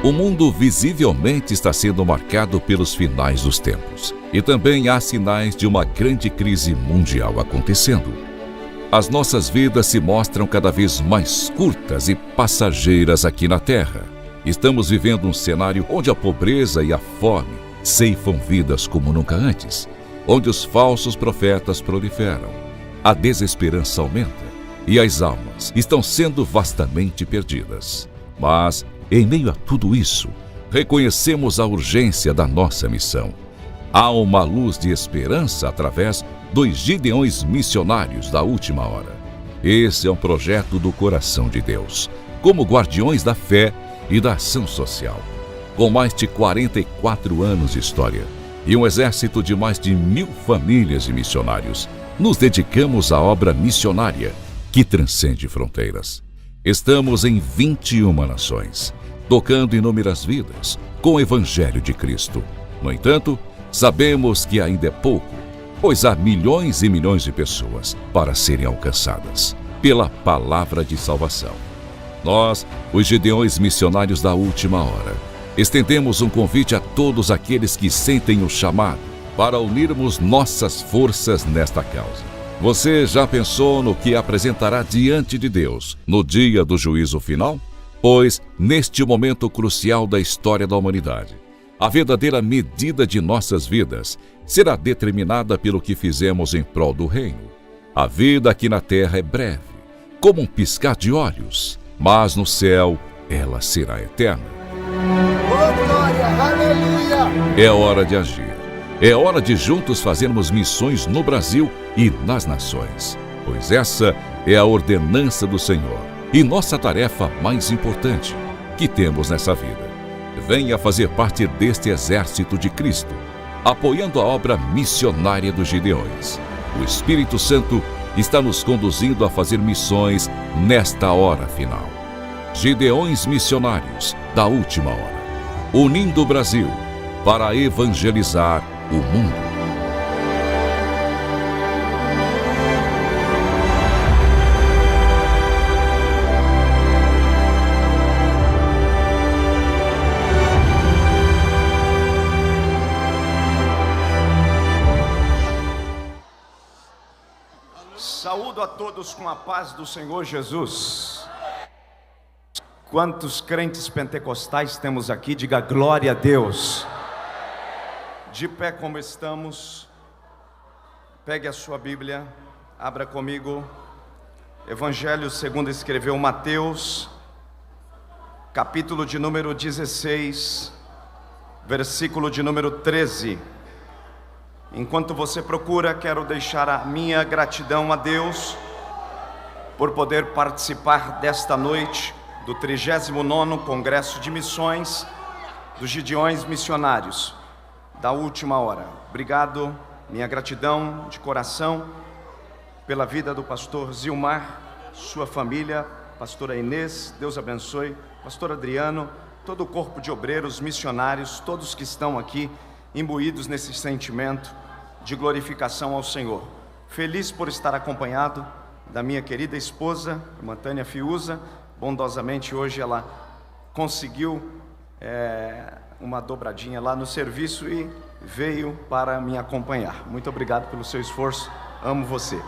O mundo visivelmente está sendo marcado pelos finais dos tempos. E também há sinais de uma grande crise mundial acontecendo. As nossas vidas se mostram cada vez mais curtas e passageiras aqui na Terra. Estamos vivendo um cenário onde a pobreza e a fome ceifam vidas como nunca antes, onde os falsos profetas proliferam, a desesperança aumenta e as almas estão sendo vastamente perdidas. Mas, em meio a tudo isso, reconhecemos a urgência da nossa missão. Há uma luz de esperança através dos Gideões missionários da última hora. Esse é um projeto do coração de Deus, como guardiões da fé e da ação social. Com mais de 44 anos de história e um exército de mais de 1.000 famílias de missionários, nos dedicamos à obra missionária que transcende fronteiras. Estamos em 21 nações, tocando inúmeras vidas com o Evangelho de Cristo. No entanto, sabemos que ainda é pouco, pois há milhões e milhões de pessoas para serem alcançadas pela palavra de salvação. Nós, os Gideões missionários da última hora, estendemos um convite a todos aqueles que sentem o chamado para unirmos nossas forças nesta causa. Você já pensou no que apresentará diante de Deus no dia do juízo final? Pois, neste momento crucial da história da humanidade, a verdadeira medida de nossas vidas será determinada pelo que fizemos em prol do reino. A vida aqui na terra é breve, como um piscar de olhos, mas no céu ela será eterna. Oh, glória, aleluia! É hora de agir. É hora de juntos fazermos missões no Brasil e nas nações, pois essa é a ordenança do Senhor e nossa tarefa mais importante que temos nessa vida. Venha fazer parte deste exército de Cristo, apoiando a obra missionária dos Gideões. O Espírito Santo está nos conduzindo a fazer missões nesta hora final. Gideões missionários da última hora, unindo o Brasil para evangelizar o mundo. Saúdo a todos com a paz do Senhor Jesus. Quantos crentes pentecostais temos aqui? Diga glória a Deus. De pé como estamos, pegue a sua Bíblia, abra comigo, Evangelho segundo escreveu Mateus, capítulo de número 16, versículo de número 13. Enquanto você procura, quero deixar a minha gratidão a Deus por poder participar desta noite do 39º Congresso de Missões dos Gideões Missionários da última hora. Obrigado, minha gratidão de coração pela vida do pastor Zilmar, sua família, pastora Inês, Deus abençoe, pastor Adriano, todo o corpo de obreiros, missionários, todos que estão aqui imbuídos nesse sentimento de glorificação ao Senhor. Feliz por estar acompanhado da minha querida esposa, irmã Tânia Fiuza. Bondosamente hoje ela conseguiu uma dobradinha lá no serviço e veio para me acompanhar. Muito obrigado pelo seu esforço, amo você.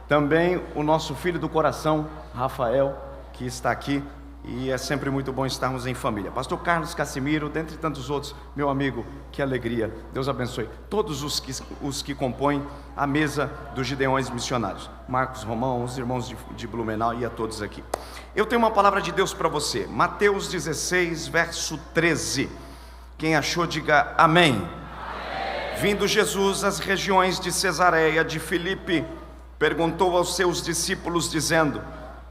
Também o nosso filho do coração, Rafael, que está aqui, e é sempre muito bom estarmos em família. Pastor Carlos Casimiro, dentre tantos outros, meu amigo, que alegria, Deus abençoe todos os que compõem a mesa dos Gideões Missionários, Marcos Romão, os irmãos de Blumenau e a todos aqui. Eu tenho uma palavra de Deus para você, Mateus 16, verso 13. Quem achou, diga amém. Amém. Vindo Jesus às regiões de Cesareia de Filipe, perguntou aos seus discípulos, dizendo: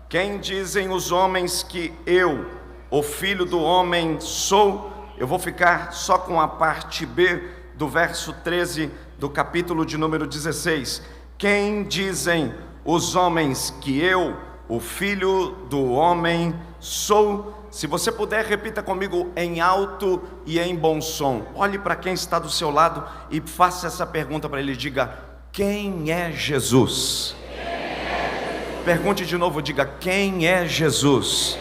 quem dizem os homens que eu, o Filho do Homem, sou? Eu vou ficar só com a parte B do verso 13 do capítulo de número 16. Quem dizem os homens que eu, o Filho do Homem, sou? Se você puder, repita comigo em alto e em bom som. Olhe para quem está do seu lado e faça essa pergunta para ele. Diga: quem é Jesus? Pergunte de novo, diga: quem é Jesus?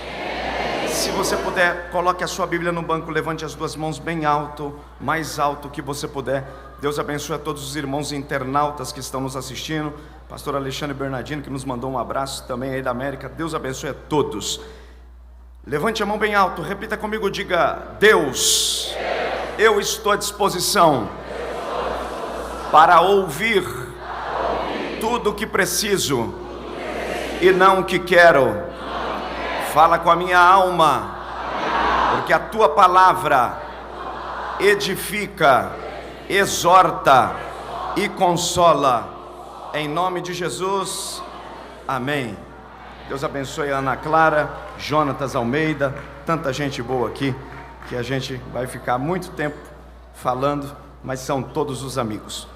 Se você puder, coloque a sua Bíblia no banco, levante as duas mãos bem alto, mais alto que você puder. Deus abençoe a todos os irmãos internautas que estão nos assistindo. Pastor Alexandre Bernardino, que nos mandou um abraço também aí da América. Deus abençoe a todos. Levante a mão bem alto, repita comigo, diga: Deus, eu estou à disposição para ouvir tudo o que preciso e não o que quero. Fala com a minha alma, porque a tua palavra edifica, exorta e consola. Em nome de Jesus, amém. Deus abençoe a Ana Clara, Jonatas Almeida, tanta gente boa aqui, que a gente vai ficar muito tempo falando, mas são todos os amigos.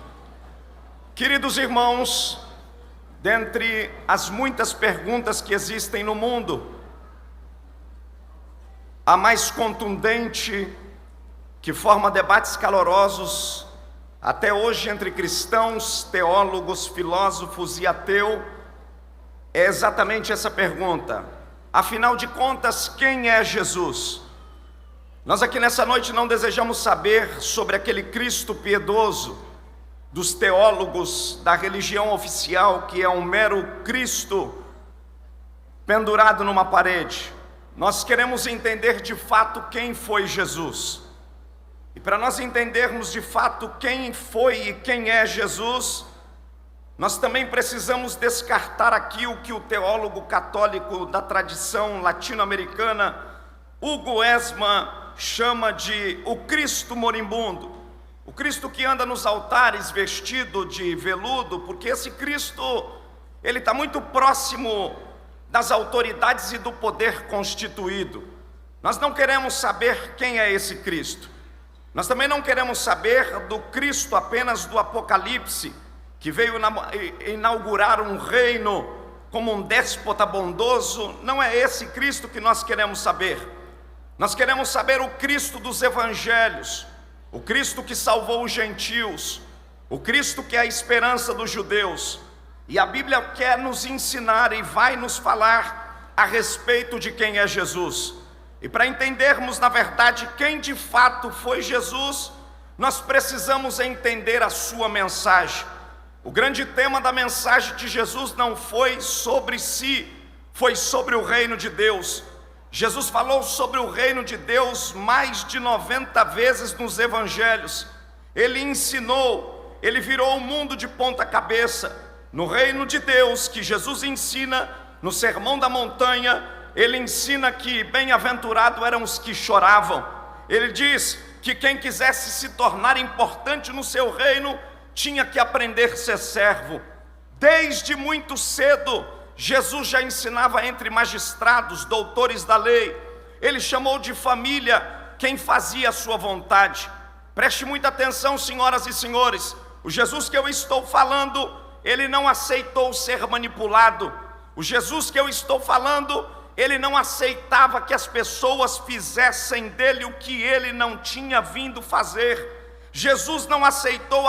Queridos irmãos, dentre as muitas perguntas que existem no mundo, a mais contundente, que forma debates calorosos até hoje entre cristãos, teólogos, filósofos e ateu, é exatamente essa pergunta: afinal de contas, quem é Jesus? Nós aqui nessa noite não desejamos saber sobre aquele Cristo piedoso dos teólogos da religião oficial, que é um mero Cristo pendurado numa parede. Nós queremos entender de fato quem foi Jesus. E para nós entendermos de fato quem foi e quem é Jesus, nós também precisamos descartar aqui o que o teólogo católico da tradição latino-americana, Hugo Esma, chama de o Cristo moribundo. O Cristo que anda nos altares vestido de veludo, porque esse Cristo, ele está muito próximo das autoridades e do poder constituído. Nós não queremos saber quem é esse Cristo. Nós também não queremos saber do Cristo apenas do Apocalipse, que veio inaugurar um reino como um déspota bondoso. Não é esse Cristo que nós queremos saber. Nós queremos saber o Cristo dos Evangelhos, o Cristo que salvou os gentios, o Cristo que é a esperança dos judeus. E a Bíblia quer nos ensinar e vai nos falar a respeito de quem é Jesus. E para entendermos, na verdade, quem de fato foi Jesus, nós precisamos entender a sua mensagem. O grande tema da mensagem de Jesus não foi sobre si, foi sobre o reino de Deus. Jesus falou sobre o reino de Deus mais de 90 vezes nos evangelhos. Ele ensinou, ele virou o mundo de ponta cabeça. No reino de Deus, que Jesus ensina no Sermão da Montanha, ele ensina que bem-aventurados eram os que choravam. Ele diz que quem quisesse se tornar importante no seu reino, tinha que aprender a ser servo. Desde muito cedo, Jesus já ensinava entre magistrados, doutores da lei. Ele chamou de família quem fazia a sua vontade. Preste muita atenção, senhoras e senhores. O Jesus que eu estou falando, ele não aceitou ser manipulado. O Jesus que eu estou falando, ele não aceitava que as pessoas fizessem dele o que ele não tinha vindo fazer. Jesus não aceitou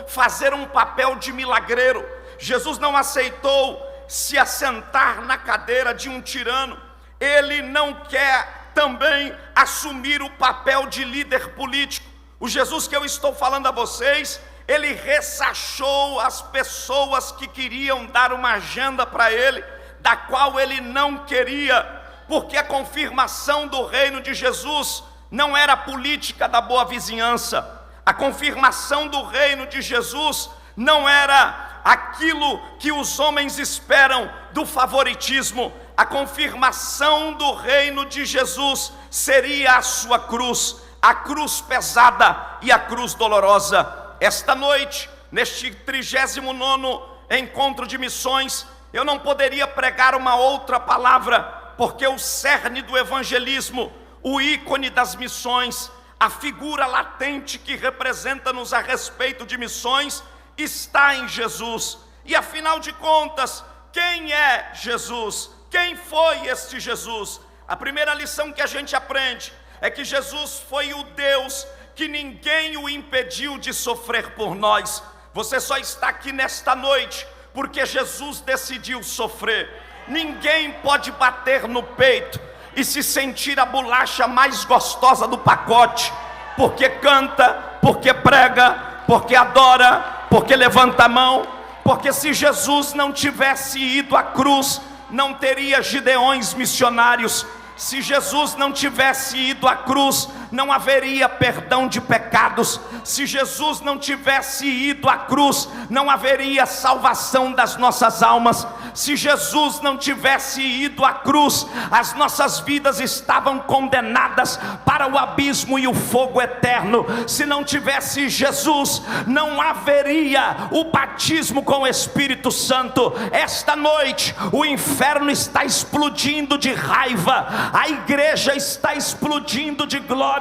fazer um papel de milagreiro. Jesus não aceitou se assentar na cadeira de um tirano. Ele não quer também assumir o papel de líder político. O Jesus que eu estou falando a vocês, ele ressachou as pessoas que queriam dar uma agenda para ele, da qual ele não queria, porque a confirmação do reino de Jesus não era a política da boa vizinhança. A confirmação do reino de Jesus não era aquilo que os homens esperam do favoritismo. A confirmação do reino de Jesus seria a sua cruz, a cruz pesada e a cruz dolorosa. Esta noite, neste 39º encontro de missões, eu não poderia pregar uma outra palavra, porque o cerne do evangelismo, o ícone das missões, a figura latente que representa-nos a respeito de missões, está em Jesus. E afinal de contas, quem é Jesus? Quem foi este Jesus? A primeira lição que a gente aprende é que Jesus foi o Deus que ninguém o impediu de sofrer por nós. Você só está aqui nesta noite porque Jesus decidiu sofrer. Ninguém pode bater no peito, e se sentir a bolacha mais gostosa do pacote, porque canta, porque prega, porque adora, porque levanta a mão. Porque se Jesus não tivesse ido à cruz, não teria Gideões missionários. Se Jesus não tivesse ido à cruz, não haveria perdão de pecados. Se Jesus não tivesse ido à cruz, não haveria salvação das nossas almas. Se Jesus não tivesse ido à cruz, as nossas vidas estavam condenadas para o abismo e o fogo eterno. Se não tivesse Jesus, não haveria o batismo com o Espírito Santo. Esta noite, o inferno está explodindo de raiva, a igreja está explodindo de glória.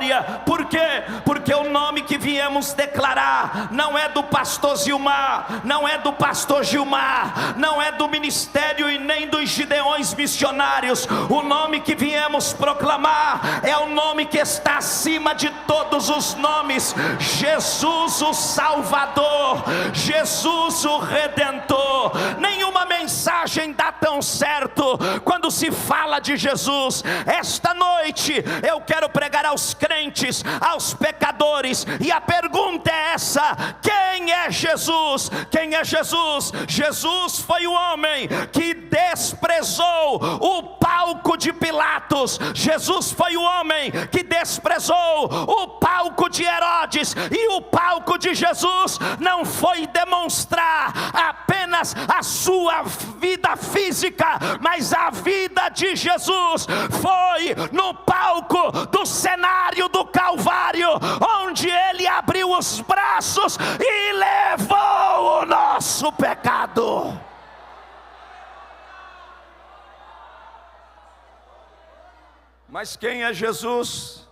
Por quê? Porque o nome que viemos declarar não é do pastor Zilmar, não é do pastor Gilmar, não é do ministério e nem dos Gideões missionários. O nome que viemos proclamar é o nome que está acima de todos os nomes: Jesus o Salvador, Jesus o Redentor. Nenhuma mensagem dá tão certo quando se fala de Jesus. Esta noite eu quero pregar aos crentes, aos pecadores, e a pergunta é essa: quem é Jesus? Quem é Jesus? Jesus foi o homem que desprezou o palco de Pilatos. Jesus foi o homem que desprezou o palco de Herodes. E o palco de Jesus não foi demonstrar apenas a sua vida física, mas a vida de Jesus foi no palco do cenário do Calvário, onde ele abriu os braços e levou o nosso pecado. Mas quem é Jesus?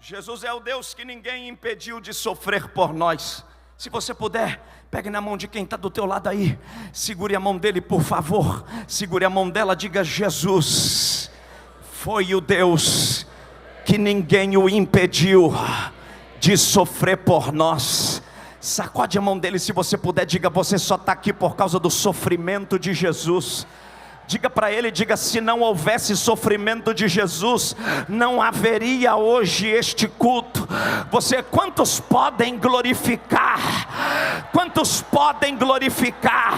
Jesus é o Deus que ninguém impediu de sofrer por nós. Se você puder, pegue na mão de quem está do teu lado aí, segure a mão dele, por favor. Segure a mão dela, diga: Jesus foi o Deus que ninguém o impediu de sofrer por nós. Sacode a mão dele, se você puder, diga: você só está aqui por causa do sofrimento de Jesus. Diga para ele, diga: se não houvesse sofrimento de Jesus, não haveria hoje este culto. Quantos podem glorificar? Quantos podem glorificar?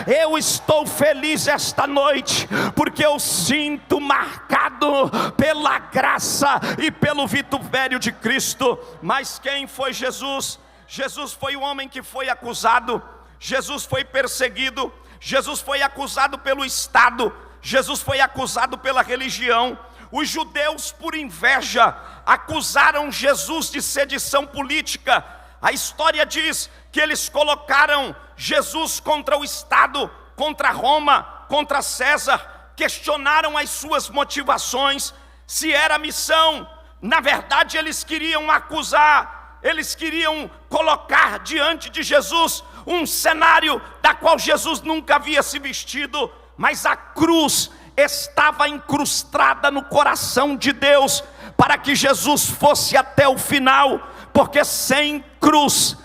Eu estou feliz esta noite, porque eu sinto marcado pela graça e pelo vitupério de Cristo. Mas quem foi Jesus? Jesus foi o homem que foi acusado, Jesus foi perseguido, Jesus foi acusado pelo Estado, Jesus foi acusado pela religião. Os judeus, por inveja, acusaram Jesus de sedição política. A história diz que eles colocaram Jesus contra o Estado, contra Roma, contra César. Questionaram as suas motivações, se era missão. Na verdade, eles queriam acusar, eles queriam colocar diante de Jesus um cenário da qual Jesus nunca havia se vestido. Mas a cruz estava incrustada no coração de Deus, para que Jesus fosse até o final, porque sem cruz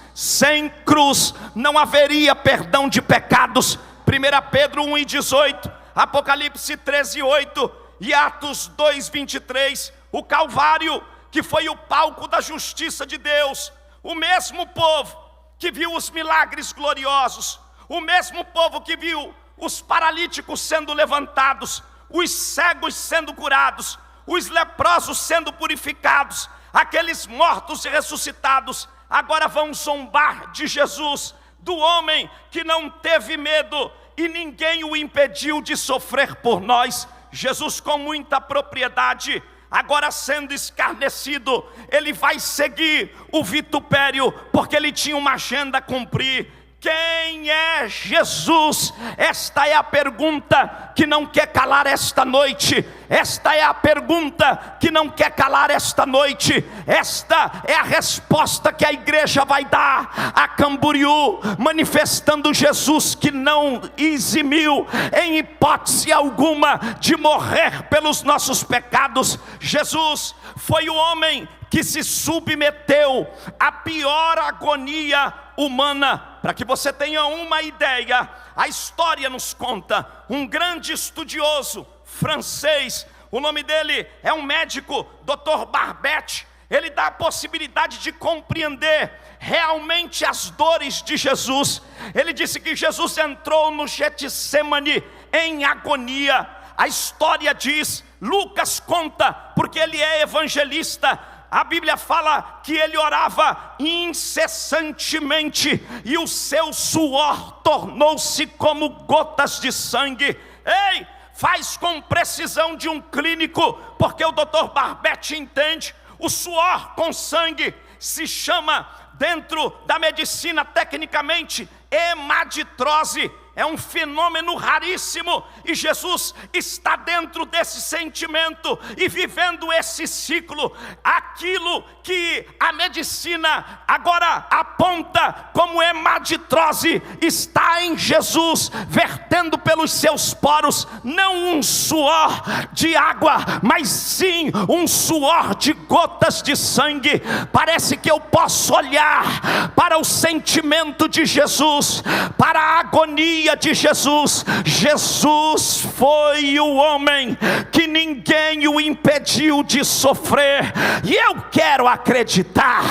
não haveria perdão de pecados. 1 Pedro 1:18, Apocalipse 13:8 e Atos 2:23. O Calvário, que foi o palco da justiça de Deus, o mesmo povo que viu os milagres gloriosos, o mesmo povo que viu os paralíticos sendo levantados, os cegos sendo curados, os leprosos sendo purificados, aqueles mortos e ressuscitados, agora vão zombar de Jesus, do homem que não teve medo e ninguém o impediu de sofrer por nós. Jesus, com muita propriedade, agora sendo escarnecido, ele vai seguir o vitupério, porque ele tinha uma agenda a cumprir. Quem é Jesus? Esta é a pergunta que não quer calar esta noite. Esta é a pergunta que não quer calar esta noite. Esta é a resposta que a igreja vai dar a Camboriú, manifestando Jesus que não eximiu em hipótese alguma de morrer pelos nossos pecados. Jesus foi o homem que se submeteu à pior agonia humana. Para que você tenha uma ideia, a história nos conta, um grande estudioso francês, O nome dele é um médico, Dr. Barbetti. Ele dá a possibilidade de compreender realmente as dores de Jesus. Ele disse que Jesus entrou no Getsemane em agonia. A história diz, Lucas conta, porque ele é evangelista, a Bíblia fala que ele orava incessantemente e o seu suor tornou-se como gotas de sangue. Ei, faz com precisão de um clínico, porque o Dr. Barbetti entende. O suor com sangue se chama, dentro da medicina tecnicamente, hemaditrose. É um fenômeno raríssimo, e Jesus está dentro desse sentimento e vivendo esse ciclo. Aquilo que a medicina agora aponta como hemaditrose está em Jesus, vertendo pelos seus poros, não um suor de água, mas sim um suor de gotas de sangue. Parece que eu posso olhar para o sentimento de Jesus, para a agonia de Jesus. Jesus foi o homem que ninguém o impediu de sofrer, e eu quero acreditar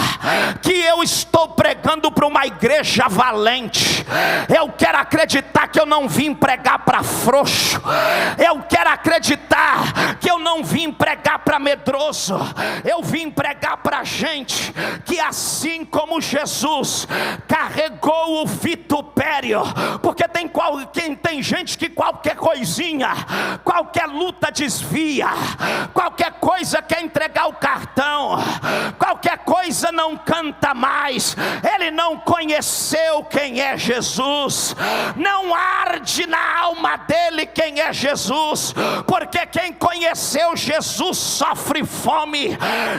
que eu estou pregando para uma igreja valente. Eu quero acreditar que eu não vim pregar para frouxo. Eu quero acreditar que eu não vim pregar para medroso. Eu vim pregar para gente que, assim como Jesus carregou o vitupério, porque tem gente que qualquer coisinha, qualquer luta desvia, qualquer coisa quer entregar o cartão, qualquer coisa não canta mais. Ele não conheceu quem é Jesus, não arde na alma dele quem é Jesus, porque quem conheceu Jesus sofre fome,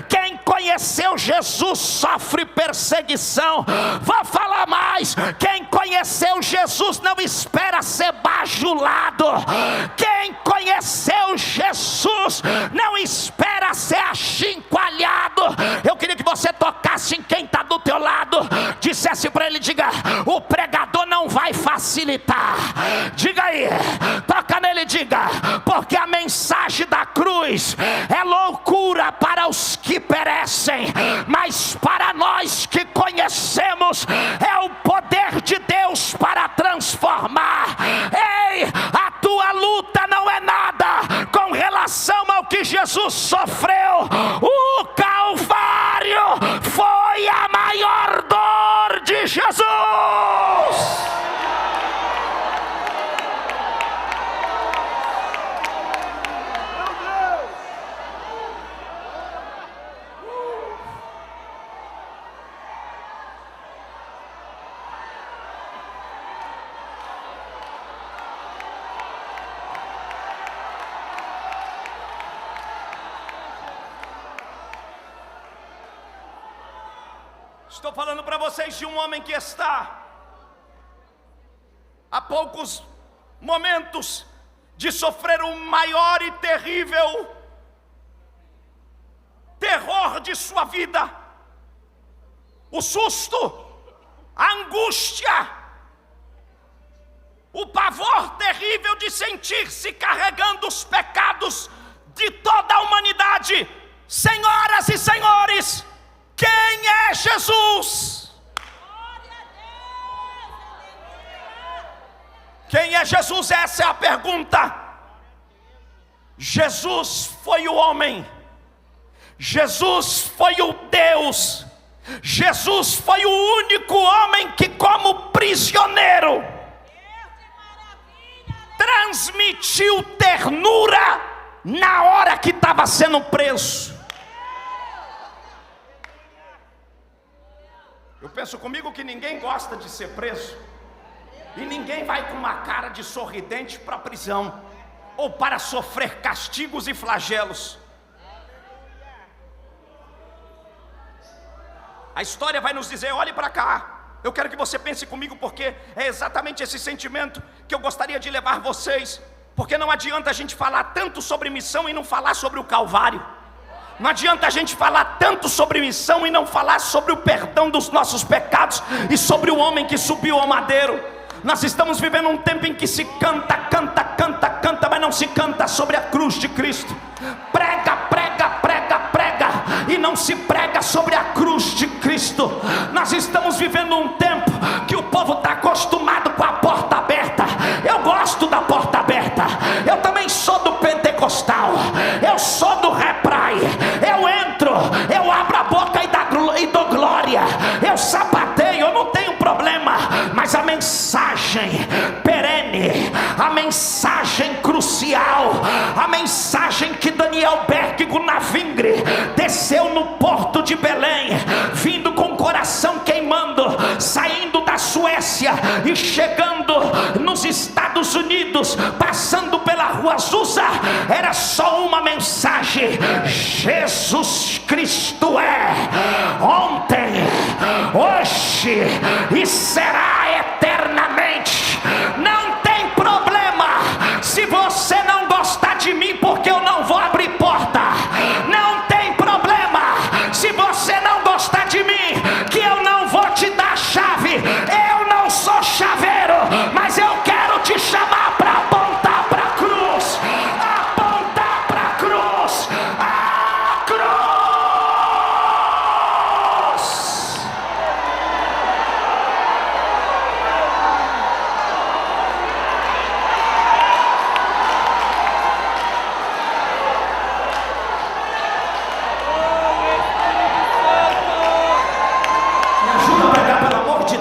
quem conheceu Jesus sofre perseguição. Vou falar mais, quem conheceu Jesus não espera ser bajulado. Quem conheceu Jesus não espera ser achincalhado. Eu queria que você tocasse em quem está do teu lado, dissesse para ele, diga: o pregador não vai facilitar. Diga aí, toca nele e diga: porque a mensagem da cruz é loucura para os que perecem, mas para nós que conhecemos é o poder de Deus para transformar. Ei, a tua luta não é nada com relação ao que Jesus sofreu. O Calvário foi a maior dor de Jesus. Estou falando para vocês de um homem que está a poucos momentos de sofrer o maior e terrível terror de sua vida, o susto, a angústia, o pavor terrível de sentir-se carregando os pecados de toda a humanidade. Senhoras e senhores, quem é Jesus? Quem é Jesus? Essa é a pergunta. Jesus foi o homem, Jesus foi o Deus, Jesus foi o único homem que, como prisioneiro, transmitiu ternura na hora que estava sendo preso. Eu penso comigo que ninguém gosta de ser preso, e ninguém vai com uma cara de sorridente para a prisão, ou para sofrer castigos e flagelos. A história vai nos dizer, olhe para cá. Eu quero que você pense comigo, porque é exatamente esse sentimento que eu gostaria de levar vocês. Porque não adianta a gente falar tanto sobre missão e não falar sobre o Calvário. Não adianta a gente falar tanto sobre missão e não falar sobre o perdão dos nossos pecados e sobre o homem que subiu ao madeiro. Nós estamos vivendo um tempo em que se canta, mas mas não se canta sobre a cruz de Cristo. Prega, prega, prega, prega, e não se prega sobre a cruz de Cristo. Nós estamos vivendo um tempo que o povo está acostumado com a porta aberta. Eu gosto da porta aberta. Eu também sou do pentecostal. Eu sou do reprai. Eu entro, eu abro a boca e dou glória. Eu sapateio, eu não tenho problema. Mas a mensagem perene, a mensagem crucial, a mensagem que Daniel Berg Navingre desceu no porto de Belém, vindo com o coração queimando, saindo da Suécia e chegando nos Estados Unidos, passando pela rua Azusa, era só uma mensagem: Jesus Cristo é ontem, hoje e será eternamente. Não tem problema se você não gostar de mim, porque eu não vou abrir porta. Não tem problema se você não gostar de mim, que eu não vou te dar chave. Eu não sou chaveiro, mas eu quero te chamar para apontar para a cruz. Apontar para a cruz. A cruz.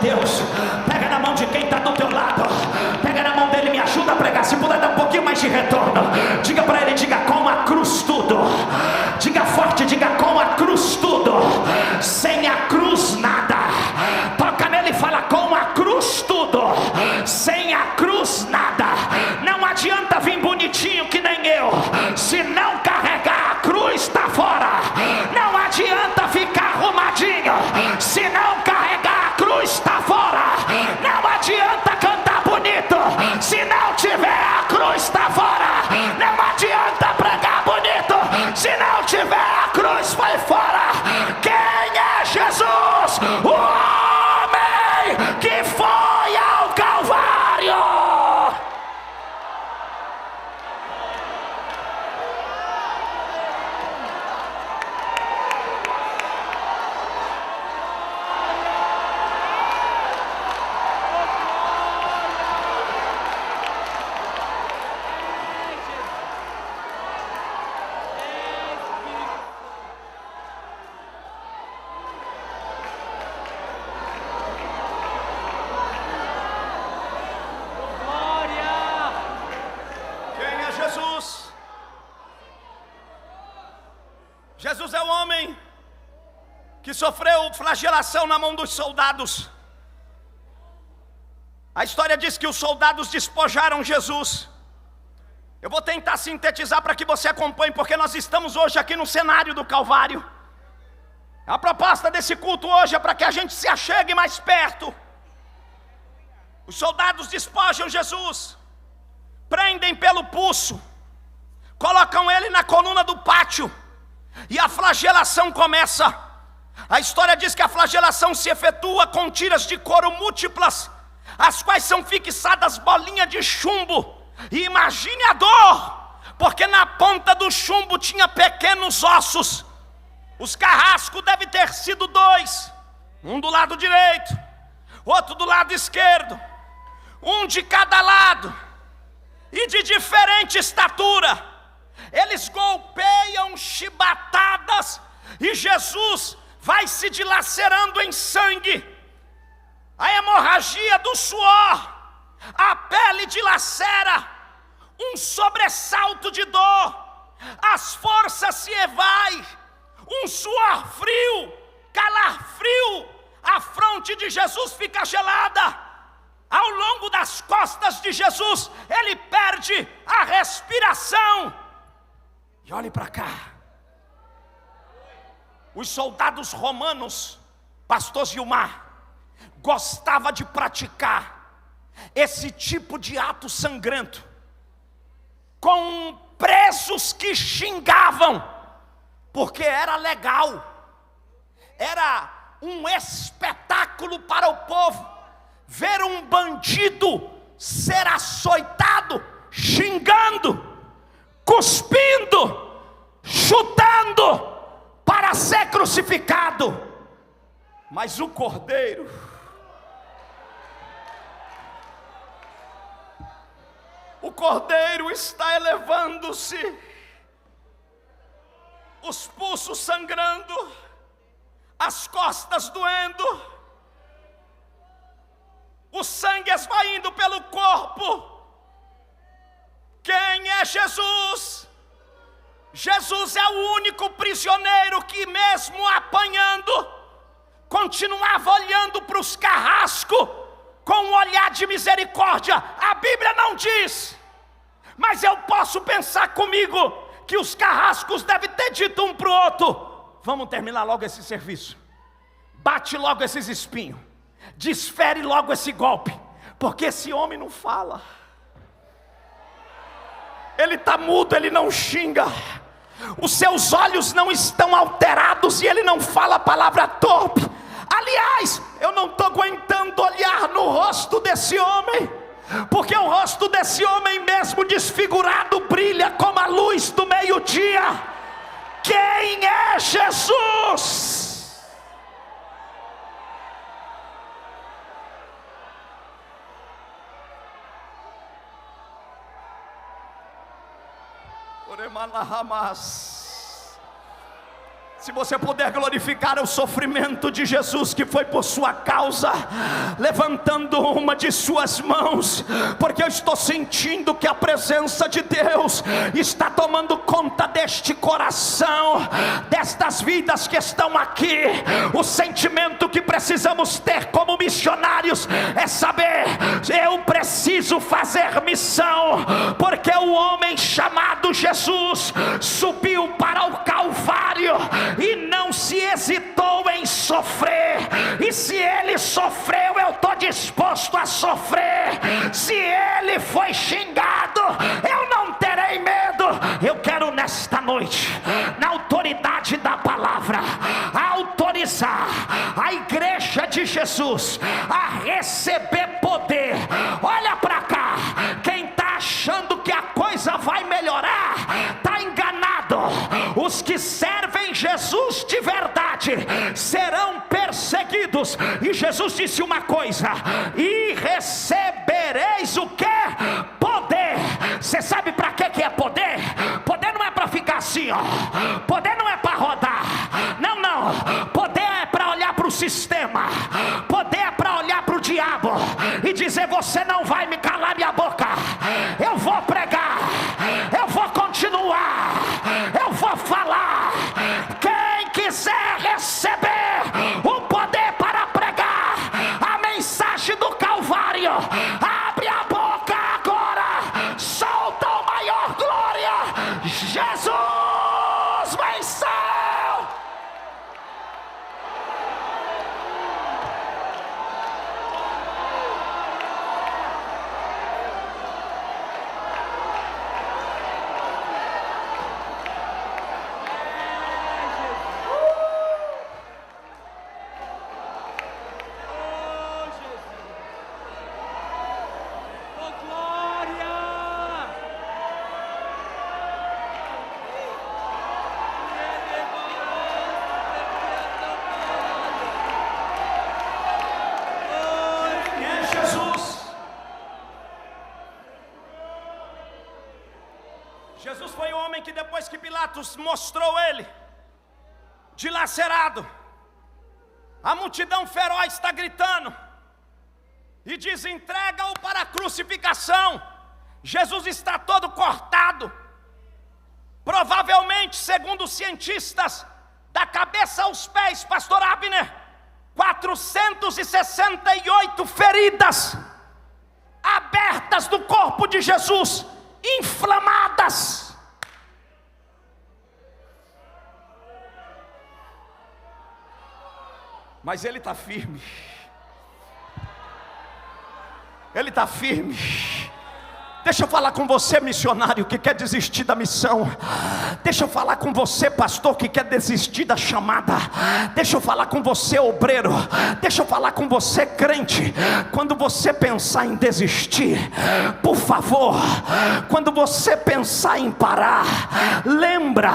Deus, pega na mão de quem está do teu lado, pega na mão dele, me ajuda a pregar. Se puder dar um pouquinho mais de retorno, diga para ele, diga: com a cruz tudo. Diga forte, diga: com a cruz tudo. Sem a cruz nada. Toca nele e fala: com a cruz tudo. Sem a cruz nada. Não adianta vir bonitinho que nem eu, se não carregar a cruz está fora. Não adianta ficar arrumadinho, se não carregar a cruz está fora. Não adianta cantar bonito, se não tiver a cruz está fora. Não adianta pregar bonito, se não tiver a cruz foi fora. Quem é Jesus? O homem que foi ao Calvário. Jesus é o homem que sofreu flagelação na mão dos soldados. A história diz que os soldados despojaram Jesus. Eu vou tentar sintetizar para que você acompanhe, porque nós estamos hoje aqui no cenário do Calvário. A proposta desse culto hoje é para que a gente se achegue mais perto. Os soldados despojam Jesus, prendem pelo pulso, colocam ele na coluna do pátio, e a flagelação começa. A história diz que a flagelação se efetua com tiras de couro múltiplas, as quais são fixadas bolinhas de chumbo. E imagine a dor, porque na ponta do chumbo tinha pequenos ossos. Os carrascos devem ter sido 2, um do lado direito, outro do lado esquerdo, um de cada lado, e de diferente estatura. Eles golpeiam chibatadas, e Jesus vai se dilacerando em sangue. A hemorragia do suor, a pele dilacera, um sobressalto de dor, as forças se evai, um suor frio, calafrio, a fronte de Jesus fica gelada. Ao longo das costas de Jesus, ele perde a respiração. E olhe para cá, os soldados romanos, pastor Gilmar, gostava de praticar esse tipo de ato sangrento com presos que xingavam, porque era legal, era um espetáculo para o povo ver um bandido ser açoitado xingando, cuspindo, chutando para ser crucificado. Mas o Cordeiro, está elevando-se, os pulsos sangrando, as costas doendo, o sangue esvaindo pelo corpo. Quem é Jesus? Jesus é o único prisioneiro que, mesmo apanhando, continuava olhando para os carrascos com um olhar de misericórdia. A Bíblia não diz, mas eu posso pensar comigo que os carrascos devem ter dito um para o outro: vamos terminar logo esse serviço, bate logo esses espinhos, desfere logo esse golpe, porque esse homem não fala, ele está mudo, ele não xinga, os seus olhos não estão alterados e ele não fala a palavra torpe. Aliás, eu não estou aguentando olhar no rosto desse homem, porque o rosto desse homem, mesmo desfigurado, brilha como a luz do meio-dia. Quem é Jesus? Oremalahamas. Se você puder glorificar o sofrimento de Jesus, que foi por sua causa, levantando uma de suas mãos, porque eu estou sentindo que a presença de Deus está tomando conta deste coração, destas vidas que estão aqui. O sentimento que precisamos ter como missionários é saber: eu preciso fazer missão, porque o homem chamado Jesus subiu para o Calvário e não se hesitou em sofrer. E se ele sofreu, eu estou disposto a sofrer. Se ele foi xingado, eu não terei medo. Eu quero nesta noite, na autoridade da palavra, autorizar a igreja de Jesus a receber poder. Olha para cá, quem está achando que a coisa vai melhorar está enganado. Os que servem Jesus de verdade serão perseguidos. E Jesus disse uma coisa: e recebereis o que? Poder. Você sabe para que é poder? Poder não é para ficar assim, ó. Poder não é para rodar. Não, não. Poder é para olhar para o sistema. Poder é para olhar para o diabo e dizer: você não vai me calar minha boca. Eu vou pregar, eu vou continuar, eu vou falar. Quem quiser receber o poder para pregar a mensagem do Calvário, abre a boca agora, solta o maior glória. Jesus venceu. Jesus foi o homem que, depois que Pilatos mostrou ele dilacerado, a multidão feroz está gritando e diz: entrega-o para a crucificação. Jesus está todo cortado, provavelmente, segundo os cientistas, da cabeça aos pés, pastor Abner, 468 feridas abertas do corpo de Jesus, inflamadas. Mas ele está firme. Ele está firme. Deixa eu falar com você, missionário, que quer desistir da missão. Deixa eu falar com você, pastor, que quer desistir da chamada. Deixa eu falar com você, obreiro. Deixa eu falar com você, crente. Quando você pensar em desistir, por favor, quando você pensar em parar, lembra,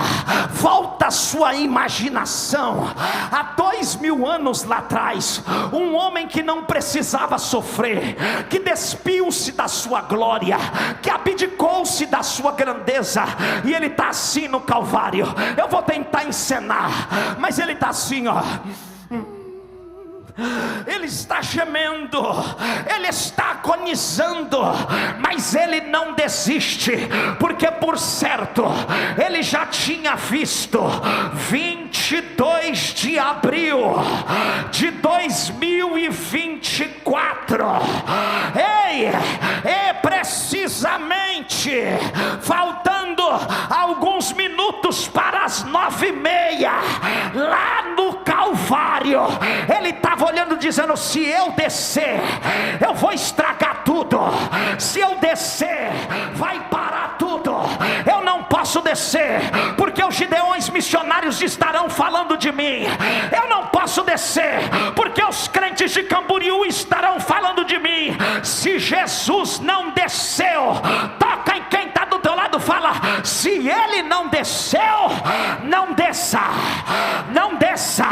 volta a sua imaginação. Há 2000 anos lá atrás, um homem que não precisava sofrer, que despiu-se da sua glória, que abdicou-se da sua grandeza, e ele está assim no Calvário. Eu vou tentar encenar, mas ele está assim, ó. Ele está gemendo, ele está agonizando, mas ele não desiste, porque por certo, ele já tinha visto 22 de abril de 2024, precisamente faltando alguns minutos para as 9h30, lá no Calvário, ele estava olhando dizendo: se eu descer, eu vou estragar tudo. Se eu descer, vai parar tudo. Eu não posso descer, porque os gideões missionários estarão falando de mim. Eu não posso descer, porque os crentes de Camboriú estarão falando de mim. Se Jesus não desceu, toca em quem está do teu lado, fala: se ele não desceu, não desça, não desça.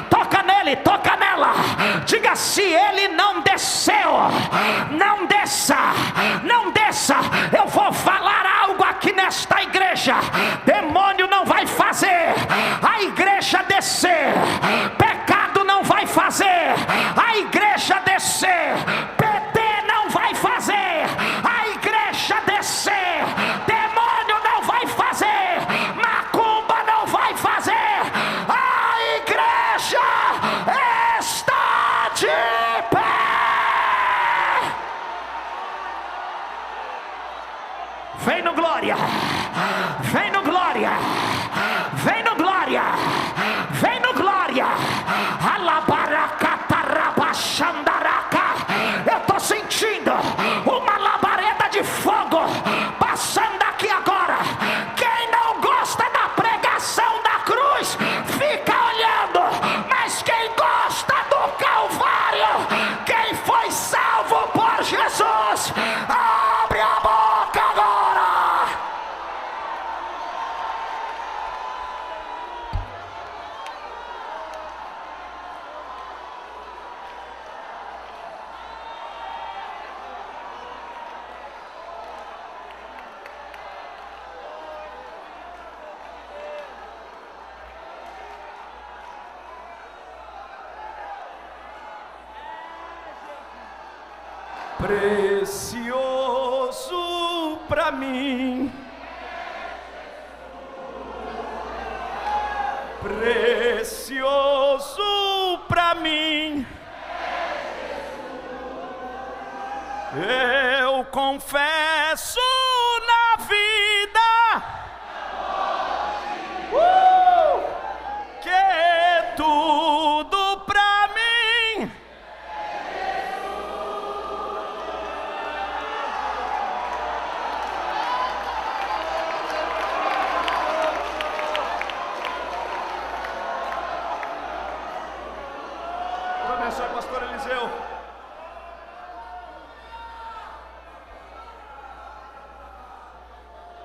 Toca nele, toca nela. Diga: se ele não desceu, não desça, não desça. Eu vou falar algo aqui nesta igreja: demônio não vai fazer a igreja descer, pecado não vai fazer a igreja descer, PT não vai fazer a igreja descer, demônio não vai fazer, macumba não vai fazer, a igreja está de pé. Vem no glória, vem no glória, vem no glória, vem no glória. Alabaracatarabaxandaraca. Eu estou sentindo uma labareda de fogo passando aqui agora. Quem não gosta da pregação da cruz fica olhando, mas quem gosta do Calvário, quem foi salvo por Jesus, abre a boca agora. Precioso para mim, precioso para mim, eu confesso na vida que tudo para mim Pastor Eliseu.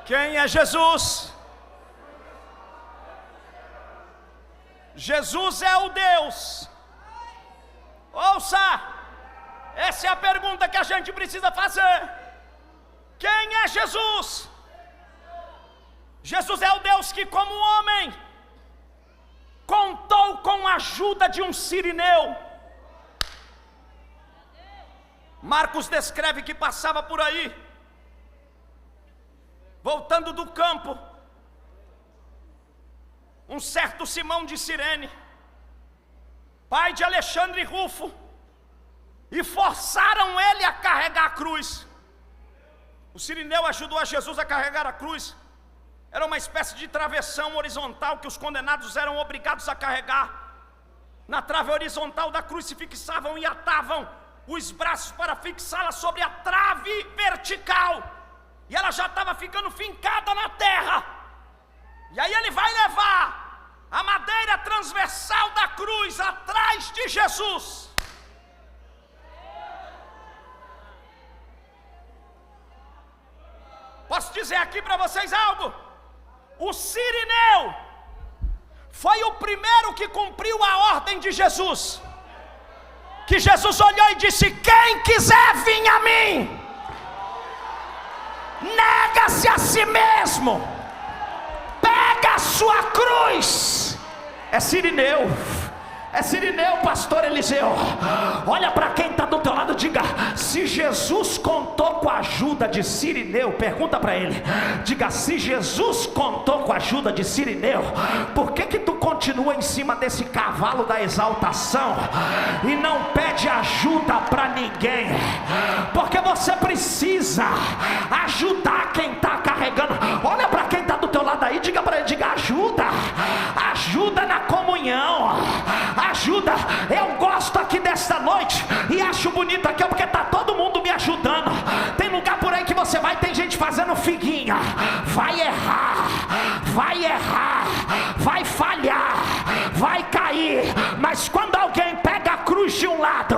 Quem é Jesus? Jesus é o Deus. Ouça, essa é a pergunta que a gente precisa fazer. Quem é Jesus? Jesus é o Deus que, como homem, contou com a ajuda de um sirineu. Marcos descreve que passava por aí, voltando do campo, um certo Simão de Cirene, pai de Alexandre e Rufo, e forçaram ele a carregar a cruz. O sirineu ajudou a Jesus a carregar a cruz. Era uma espécie de travessão horizontal que os condenados eram obrigados a carregar. Na trave horizontal da cruz se fixavam e atavam os braços para fixá-la sobre a trave vertical, e ela já estava ficando fincada na terra. E aí ele vai levar a madeira transversal da cruz atrás de Jesus. Posso dizer aqui para vocês algo? O Cirineu foi o primeiro que cumpriu a ordem de Jesus. Que Jesus olhou e disse: quem quiser vir a mim, nega-se a si mesmo, pega a sua cruz. É Cirineu, pastor Eliseu. Olha para quem está do teu lado, diga: se Jesus contou com a ajuda de Cirineu, pergunta para ele, diga: se Jesus contou com a ajuda de Cirineu, por que tu continua em cima desse cavalo da exaltação e não pede ajuda para ninguém? Porque você precisa ajudar quem está carregando. Olha para quem está do teu lado aí, diga para ele, diga: ajuda na comunhão, ajuda. Eu gosto aqui desta noite e acho bonito aqui porque tá todo mundo me ajudando. Tem lugar por aí que você vai, tem gente fazendo figuinha, vai errar, vai falhar, vai cair, mas quando alguém pega a cruz de um lado,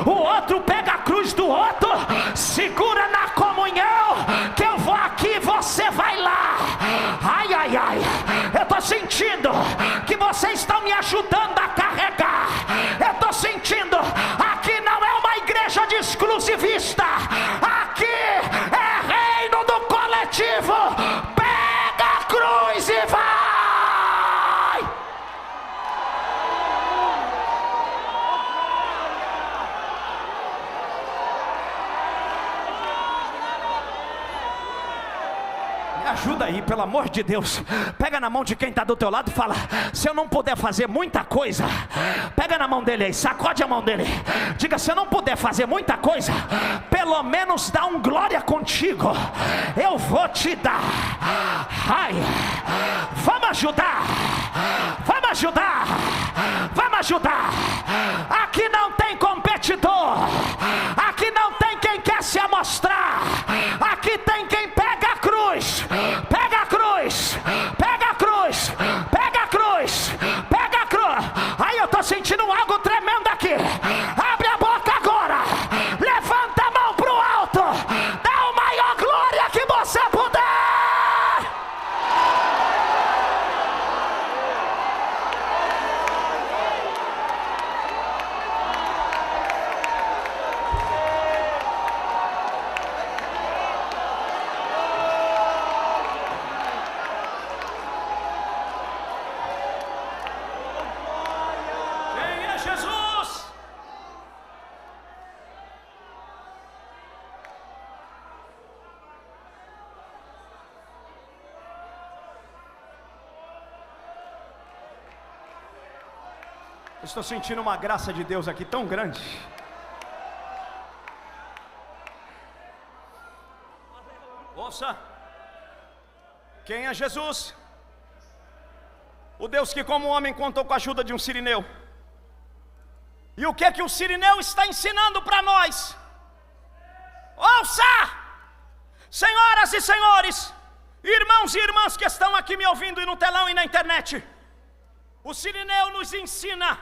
o outro pega a cruz do outro, segura na comunhão que eu vou aqui, você vai lá. Ai, eu tô sentindo que vocês estão me ajudando a carregar. Eu tô sentindo, aqui não é uma igreja de exclusivista, aqui é reino do coletivo. Pega a cruz e vai. Ajuda aí, pelo amor de Deus. Pega na mão de quem está do teu lado e fala: se eu não puder fazer muita coisa, pega na mão dele aí, sacode a mão dele, diga: se eu não puder fazer muita coisa, pelo menos dá um glória contigo, eu vou te dar. Ai, vamos ajudar, vamos ajudar, vamos ajudar. Aqui não tem competidor, aqui não tem quem quer se amostrar, aqui tem quem pega a cruz. Pega a cruz, pega a cruz, pega a cruz, pega a cruz. Aí eu tô sentindo algo tremendo aqui. Abre a boca agora, levanta a mão pro alto, dá a maior glória que você puder. Estou sentindo uma graça de Deus aqui tão grande. Ouça, quem é Jesus? O Deus que como homem contou com a ajuda de um Cirineu. E o que é que o Cirineu está ensinando para nós? Ouça, senhoras e senhores, irmãos e irmãs que estão aqui me ouvindo e no telão e na internet, o Cirineu nos ensina: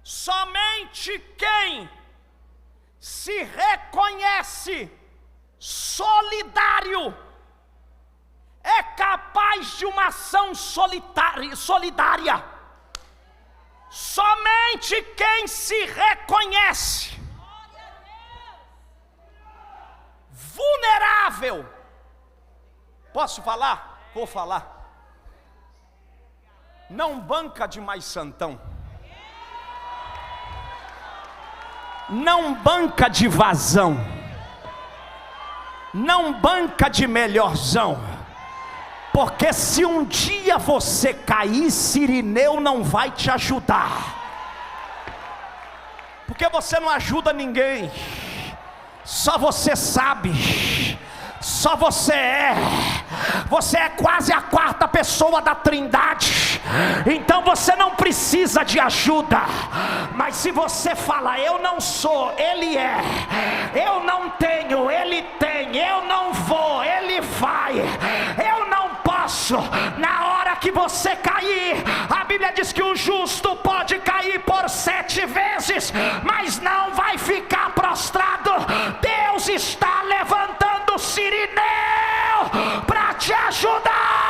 somente quem se reconhece solidário é capaz de uma ação solidária. Somente quem se reconhece vulnerável. Posso falar? Vou falar. Não banca de mais santão, não banca de vazão, não banca de melhorzão, porque se um dia você cair, Cirineu não vai te ajudar, porque você não ajuda ninguém, só você sabe, só você é quase a quarta pessoa da Trindade, então você não precisa de ajuda. Mas se você fala: eu não sou, ele é, eu não tenho, ele tem, eu não vou, ele vai, eu não posso, na hora que você cair. A Bíblia diz que o justo pode cair por 7 vezes, mas não vai ficar prostrado. Deus está levantando Cirineu para te ajudar.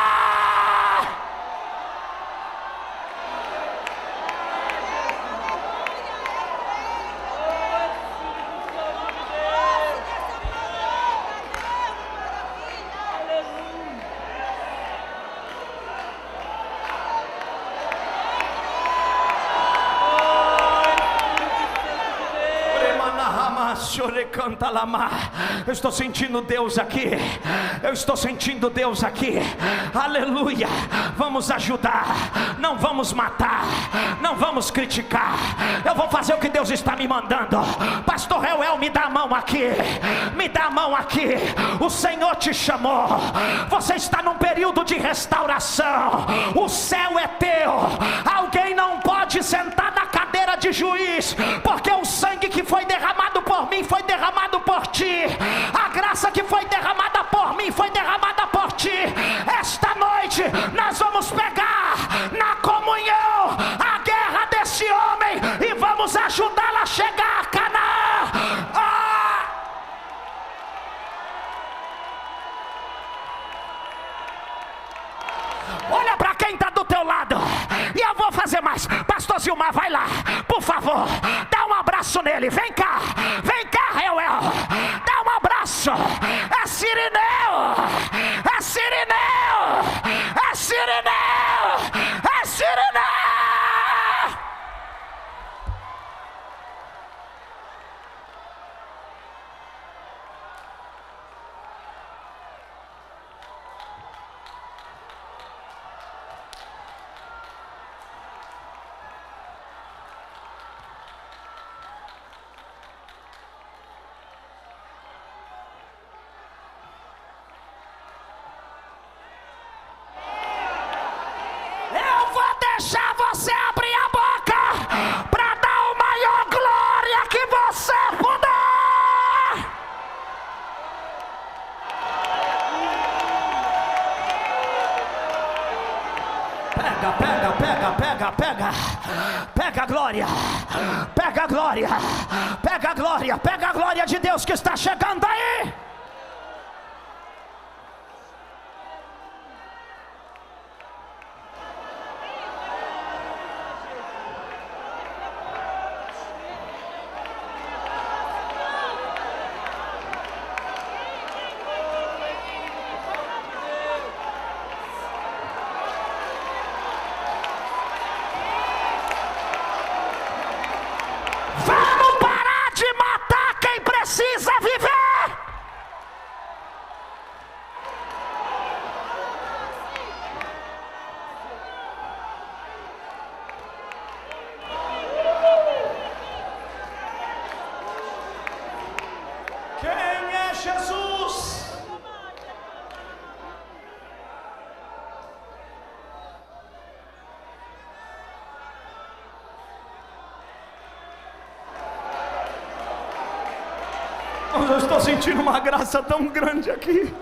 Eu estou sentindo Deus aqui. Eu estou sentindo Deus aqui. Aleluia. Vamos ajudar. Não vamos matar. Não vamos criticar. Eu vou fazer o que Deus está me mandando. Pastor Reuel, me dá a mão aqui. Me dá a mão aqui. O Senhor te chamou. Você está num período de restauração. O céu é teu. Alguém não pode sentar na cadeira de juiz, porque o sangue que foi derramado por mim foi derramado por ti. A graça que foi derramada por mim foi derramada por ti. Esta noite nós vamos pegar na comunhão a guerra desse homem e vamos ajudá-lo a chegar a Canaã. Olha para quem está do teu lado. E eu vou fazer mais. Pastor Zilmar, vai lá, por favor, dá um abraço nele. Vem cá, Reuel, dá um abraço. É Cirineu, é Cirineu, é Cirineu, é Cirineu. Deixar você abrir a boca para dar a maior glória que você puder. Pega a glória, pega a glória, pega a glória, pega a glória de Deus que está chegando aí. Precisa viver. Quem é Jesus? Eu estou sentindo uma graça tão grande aqui.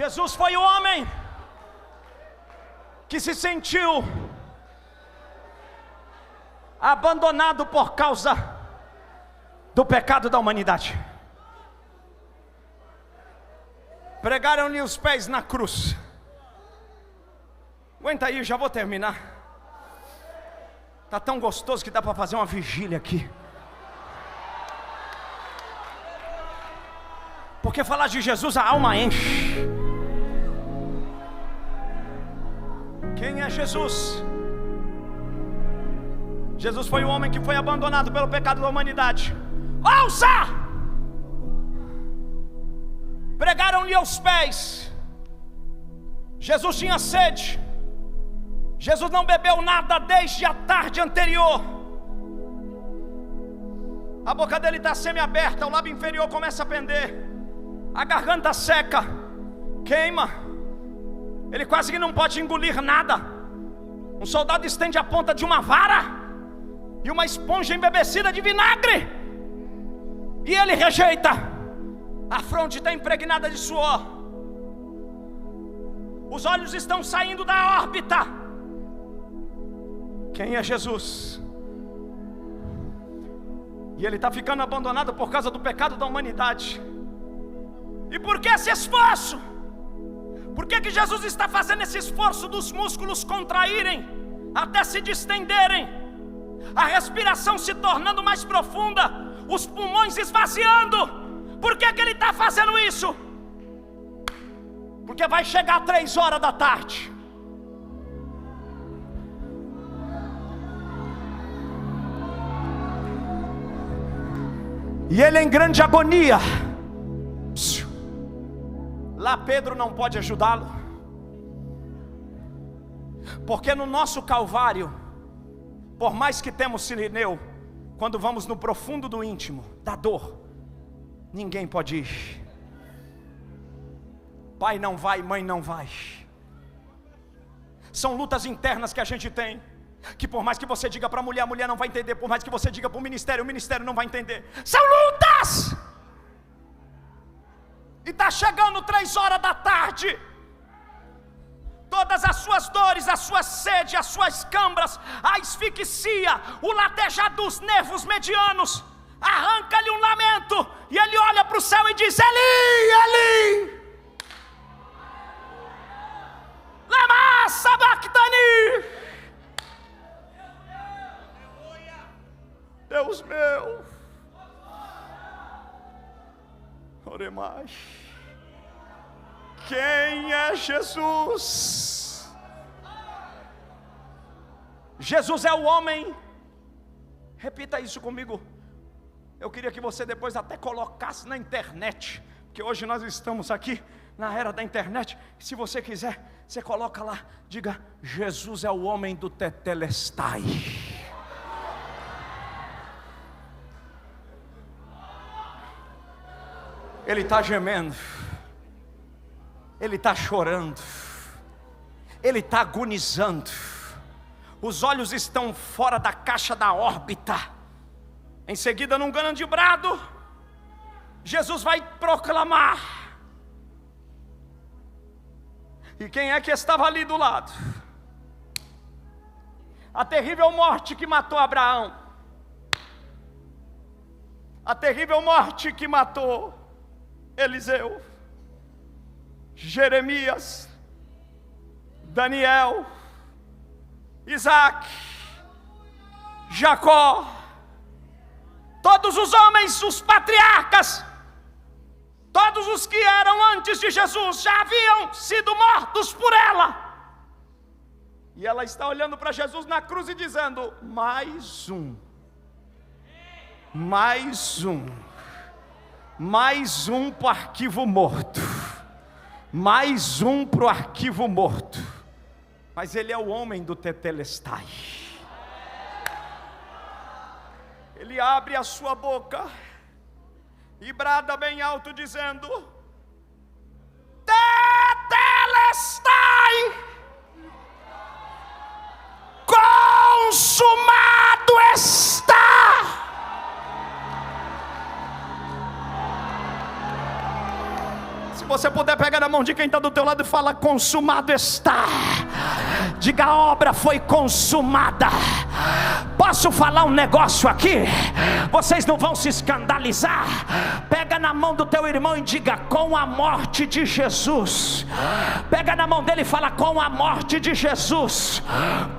Jesus foi o homem que se sentiu abandonado por causa do pecado da humanidade. Pregaram-lhe os pés na cruz. Aguenta aí, já vou terminar. Tá tão gostoso que dá para fazer uma vigília aqui. Porque falar de Jesus a alma enche. Quem é Jesus? Jesus foi o homem que foi abandonado pelo pecado da humanidade. Ouça! Pregaram-lhe aos pés. Jesus tinha sede. Jesus não bebeu nada desde a tarde anterior. A boca dele está semi-aberta, o lábio inferior começa a pender, a garganta seca, queima. Ele quase que não pode engolir nada. Um soldado estende a ponta de uma vara e uma esponja embebecida de vinagre, e ele rejeita. A fronte está impregnada de suor. Os olhos estão saindo da órbita. Quem é Jesus? E ele está ficando abandonado por causa do pecado da humanidade. E por que esse esforço? Por que Jesus está fazendo esse esforço dos músculos contraírem até se distenderem, a respiração se tornando mais profunda, os pulmões esvaziando? Por que ele está fazendo isso? Porque vai chegar 3 horas da tarde. E ele em grande agonia. Lá Pedro não pode ajudá-lo, porque no nosso Calvário, por mais que temos Sirineu, quando vamos no profundo do íntimo, da dor, ninguém pode ir. Pai não vai, mãe não vai. São lutas internas que a gente tem, que por mais que você diga para a mulher não vai entender. Por mais que você diga para o ministério não vai entender. São lutas. E está chegando 3 horas da tarde. Todas as suas dores, a sua sede, as suas câimbras, a asfixia, o latejar dos nervos medianos, arranca-lhe um lamento. E ele olha para o céu e diz: Eli, Eli, lama sabachthani. Deus meu, ore mais. Quem é Jesus? Jesus é o homem. Repita isso comigo. Eu queria que você depois até colocasse na internet, porque hoje nós estamos aqui na era da internet. Se você quiser, você coloca lá, diga: Jesus é o homem do Tetelestai. Ele está gemendo, ele está chorando, ele está agonizando, os olhos estão fora da caixa da órbita. Em seguida, num grande brado, Jesus vai proclamar. E quem é que estava ali do lado? A terrível morte que matou Abraão, a terrível morte que matou Eliseu, Jeremias, Daniel, Isaac, Jacó, todos os homens, os patriarcas, todos os que eram antes de Jesus já haviam sido mortos por ela. E ela está olhando para Jesus na cruz e dizendo: mais um, mais um. Mais um para o arquivo morto. Mais um para o arquivo morto. Mas ele é o homem do Tetelestai. Ele abre a sua boca e brada bem alto dizendo: Tetelestai, consumado está. Se você puder pegar na mão de quem está do teu lado e fala: consumado está. Diga: a obra foi consumada. Posso falar um negócio aqui? Vocês não vão se escandalizar. Pega na mão do teu irmão e diga: com a morte de Jesus. Pega na mão dele e fala: com a morte de Jesus,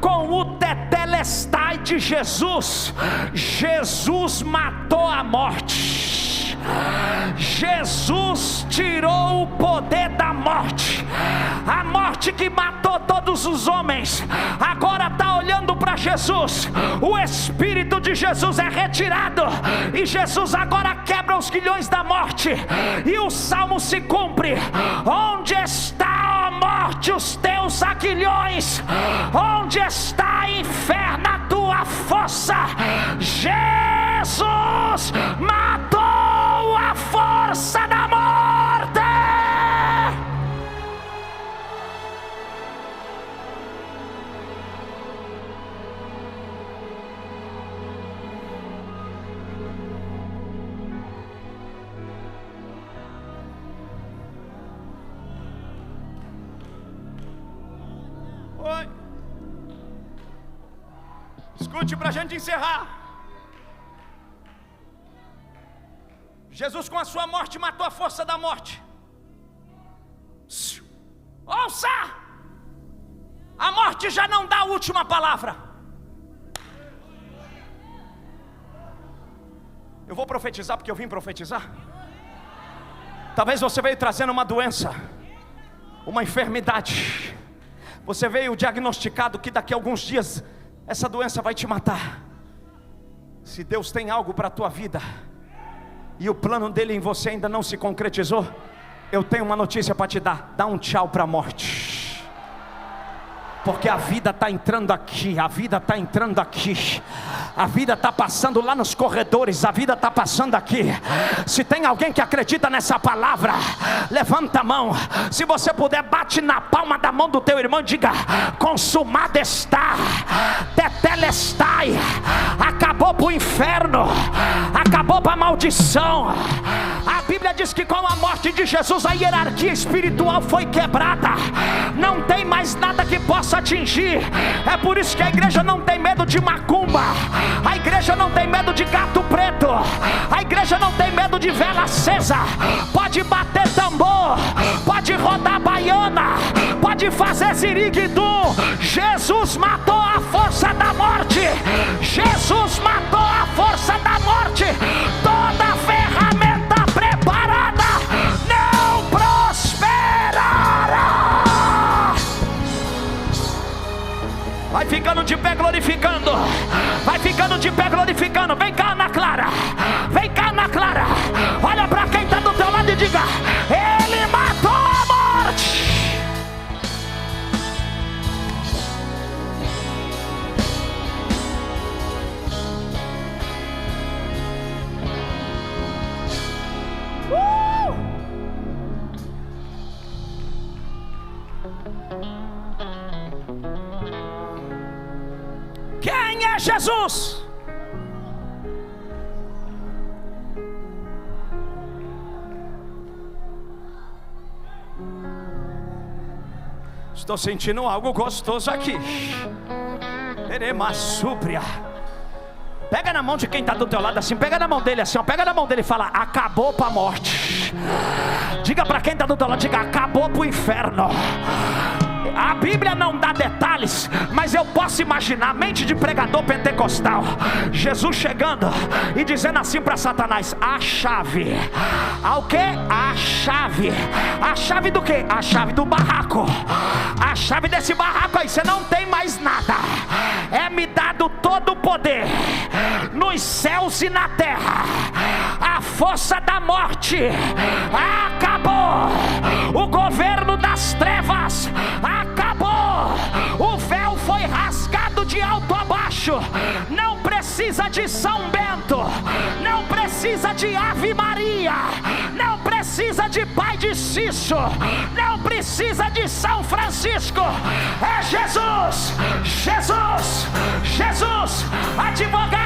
com o tetelestai de Jesus, Jesus matou a morte. Jesus tirou o poder da morte. A morte que matou todos os homens agora está olhando para Jesus. O Espírito de Jesus é retirado e Jesus agora quebra os grilhões da morte. E o salmo se cumpre: onde está a morte os teus aguilhões? Onde está, inferno, a tua força? Jesus matou a força da morte. Oi. Escute para a gente encerrar. Jesus, com a sua morte, matou a força da morte. Ouça! A morte já não dá a última palavra. Eu vou profetizar porque eu vim profetizar. Talvez você veio trazendo uma doença, uma enfermidade. Você veio diagnosticado que daqui a alguns dias essa doença vai te matar. Se Deus tem algo para a tua vida e o plano dele em você ainda não se concretizou, eu tenho uma notícia para te dar: dá um tchau para a morte. Porque a vida está entrando aqui, a vida está entrando aqui, a vida está passando lá nos corredores, a vida está passando aqui. Se tem alguém que acredita nessa palavra, levanta a mão. Se você puder, bate na palma da mão do teu irmão e diga: consumado está, tetelestai. Acabou para o inferno, acabou para a maldição. A Bíblia diz que com a morte de Jesus a hierarquia espiritual foi quebrada. Não tem mais nada que possa atingir. É por isso que a igreja não tem medo de macumba. A igreja não tem medo de gato preto. A igreja não tem medo de vela acesa. Pode bater tambor, pode rodar baiana, pode fazer ziriguidum. Jesus matou a força da morte. Jesus matou a força da morte. Toda ferramenta preparada não prosperará. Vai ficando de pé glorificando. Vai ficando de pé glorificando. Vem cá, Ana Clara. Vem cá, Ana Clara. Olha para quem está do teu lado e diga: ele matou a morte. Quem é Jesus? Estou sentindo algo gostoso aqui. Eremassúbria. Pega na mão de quem está do teu lado assim. Pega na mão dele assim, ó. Pega na mão dele e fala: acabou para a morte. Diga para quem está do teu lado, diga: acabou para o inferno. A Bíblia não dá detalhes, mas eu posso imaginar a mente de pregador pentecostal. Jesus chegando e dizendo assim para Satanás: a chave. A o quê? A chave. A chave do quê? A chave do barraco. A chave desse barraco aí, você não tem mais nada. É me dado todo o poder nos céus e na terra. A força da morte acabou. O governo das trevas acabou. O véu foi rasgado de alto a baixo. Não precisa de São Bento, não precisa de Ave Maria, não precisa de Pai de Cício, não precisa de São Francisco. É Jesus, Jesus, Jesus, advogado.